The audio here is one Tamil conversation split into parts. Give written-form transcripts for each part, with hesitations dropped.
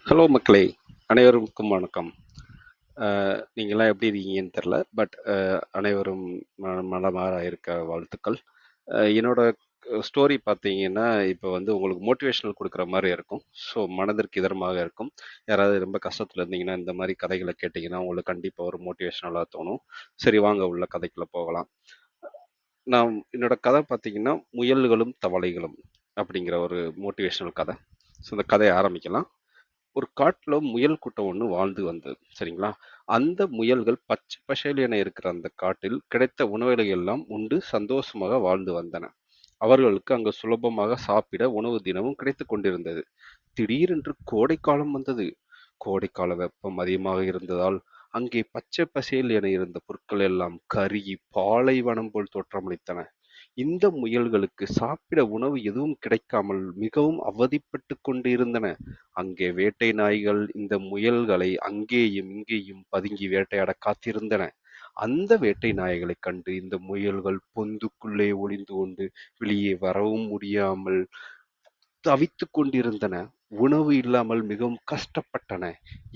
ஹலோ மக்களே, அனைவருக்கும் வணக்கம். நீங்களாம் எப்படி இருக்கீங்கன்னு தெரில. பட் அனைவரும் நலமாக இருக்க வாழ்த்துக்கள். என்னோட ஸ்டோரி பார்த்தீங்கன்னா, இப்போ வந்து உங்களுக்கு மோட்டிவேஷனல் கொடுக்குற மாதிரி இருக்கும். ஸோ மனதிற்கு இதமாக இருக்கும். யாராவது ரொம்ப கஷ்டத்தில் இருந்தீங்கன்னா, இந்த மாதிரி கதைகளை கேட்டிங்கன்னா உங்களுக்கு கண்டிப்பாக ஒரு மோட்டிவேஷனலாக தோணும். சரி, வாங்க உள்ள கதைக்குள்ளே போகலாம். என்னோட கதை பார்த்தீங்கன்னா, முயல்களும் தவளைகளும் அப்படிங்கிற ஒரு மோட்டிவேஷனல் கதை. ஸோ இந்த கதையை ஆரம்பிக்கலாம். ஒரு காட்டுல முயல் கூட்டம் ஒன்று வாழ்ந்து வந்தது, சரிங்களா? அந்த முயல்கள் பச்சை பசேல் என இருக்கிற அந்த காட்டில் கிடைத்த உணவுகளை எல்லாம் உண்டு சந்தோஷமாக வாழ்ந்து வந்தன. அவர்களுக்கு அங்கு சுலபமாக சாப்பிட உணவு தினமும் கிடைத்துக் கொண்டிருந்தது. திடீரென்று கோடைக்காலம் வந்தது. கோடைக்கால வெப்பம் அதிகமாக இருந்ததால் அங்கே பச்சை பசேல் என இருந்த பொருட்கள் எல்லாம் கருகி பாலைவனம் போல் தோற்றமளித்தன. இந்த முயல்களுக்கு சாப்பிட உணவு எதுவும் கிடைக்காமல் மிகவும் அவதிப்பட்டு கொண்டிருந்தன. அங்கே வேட்டை நாய்கள் இந்த முயல்களை அங்கேயும் இங்கேயும் பதுங்கி வேட்டையாட காத்திருந்தன. அந்த வேட்டை நாய்களைக் கண்டு இந்த முயல்கள் பொந்துக்குள்ளே ஒளிந்து கொண்டு வெளியே வரவும் முடியாமல் தவித்துக் கொண்டிருந்தன. உணவு இல்லாமல் மிகவும் கஷ்டப்பட்டன.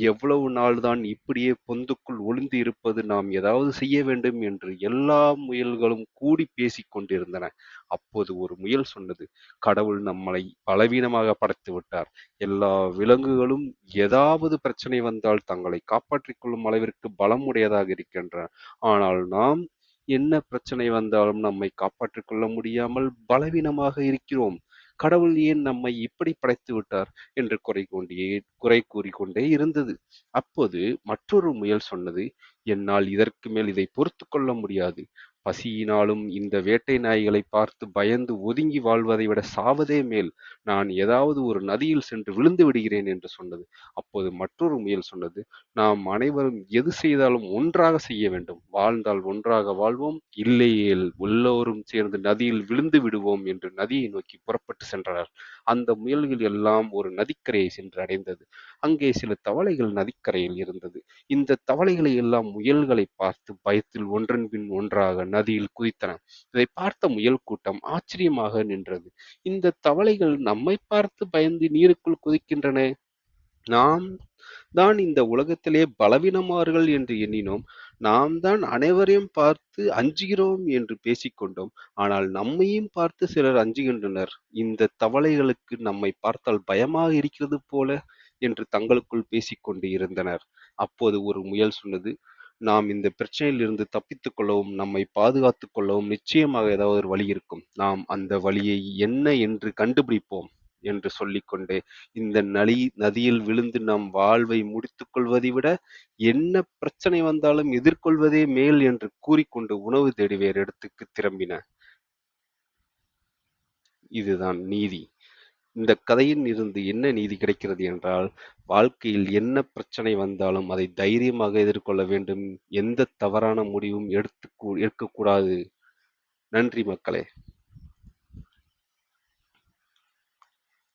எவ்வளவு நாள்தான் இப்படியே பொந்துக்குள் ஒளிந்து இருப்பது? நாம் ஏதாவது செய்ய வேண்டும் என்று எல்லா முயல்களும் கூடி பேசிக் கொண்டிருந்தன. அப்போது ஒரு முயல் சொன்னது, கடவுள் நம்மளை பலவீனமாக படைத்து விட்டார். எல்லா விலங்குகளும் ஏதாவது பிரச்சனை வந்தால் தங்களை காப்பாற்றிக் கொள்ளும் அளவிற்கு பலம் உடையதாக இருக்கின்றன. ஆனால் நாம் என்ன பிரச்சனை வந்தாலும் நம்மை காப்பாற்றிக் கொள்ள முடியாமல் பலவீனமாக இருக்கிறோம். கடவுள் ஏன் நம்மை இப்படி படைத்து விட்டார் என்று குறை கூறிக்கொண்டே இருந்தது. அப்போது மற்றொரு முயல் சொன்னது, என்னால் இதற்கு மேல் இதை பொறுத்து கொள்ள முடியாது. பசியினாலும் இந்த வேட்டை நாய்களை பார்த்து பயந்து ஒதுங்கி வாழ்வதை விட சாவதே மேல். நான் ஏதாவது ஒரு நதியில் சென்று விழுந்து விடுகிறேன் என்று சொன்னது. அப்போது மற்றொரு முயல் சொன்னது, நாம் அனைவரும் எது செய்தாலும் ஒன்றாக செய்ய வேண்டும். வாழ்ந்தால் ஒன்றாக வாழ்வோம், இல்லையேல் எல்லோரும் சேர்ந்து நதியில் விழுந்து விடுவோம் என்று நதியை நோக்கி புறப்பட்டு சென்றனர். அந்த முயல்கள் எல்லாம் ஒரு நதிக்கரையை சென்று அடைந்தது. அங்கே சில தவளைகள் நதிக்கரையில் இருந்தது. இந்த தவளைகளை எல்லாம் முயல்களை பார்த்து பயத்தில் ஒன்றன் பின் ஒன்றாக நதியில் குதித்தன. இதை பார்த்த முயல் கூட்டம் ஆச்சரியமாக நின்றது. இந்த தவளைகள் நம்மை பார்த்து பயந்து நீருக்குள் குதிக்கின்றன. நாம் தான் இந்த உலகத்திலே பலவீனமார்கள் என்று எண்ணினோம். நாம் தான் அனைவரையும் பார்த்து அஞ்சுகிறோம் என்று பேசிக்கொண்டோம். ஆனால் நம்மையும் பார்த்து சிலர் அஞ்சுகின்றனர். இந்த தவளைகளுக்கு நம்மை பார்த்தால் பயமாக இருக்கிறது போல என்று தங்களுக்குள் பேசிக்கொண்டு இருந்தனர். அப்போது ஒரு முயல் சொன்னது, நாம் இந்த பிரச்சனையில் இருந்து தப்பித்துக் கொள்ளவும் நம்மை பாதுகாத்துக் கொள்ளவும் நிச்சயமாக ஏதாவது ஒரு வழி இருக்கும். நாம் அந்த வழியை என்ன என்று கண்டுபிடிப்போம் என்று சொல்லிக்கொண்டே, இந்த நதியில் விழுந்து நம் வாழ்வை முடித்துக் கொள்வதை விட என்ன பிரச்சனை வந்தாலும் எதிர்கொள்வதே மேல் என்று கூறிக்கொண்டு உணவு தேடி வேறு இடத்துக்கு திரும்பின. இதுதான் நீதி. இந்த கதையில் இருந்து என்ன நீதி கிடைக்கிறது என்றால், வாழ்க்கையில் என்ன பிரச்சனை வந்தாலும் அதை தைரியமாக எதிர்கொள்ள வேண்டும். எந்த தவறான முடிவும் எடுக்கக்கூடாது. நன்றி மக்களே.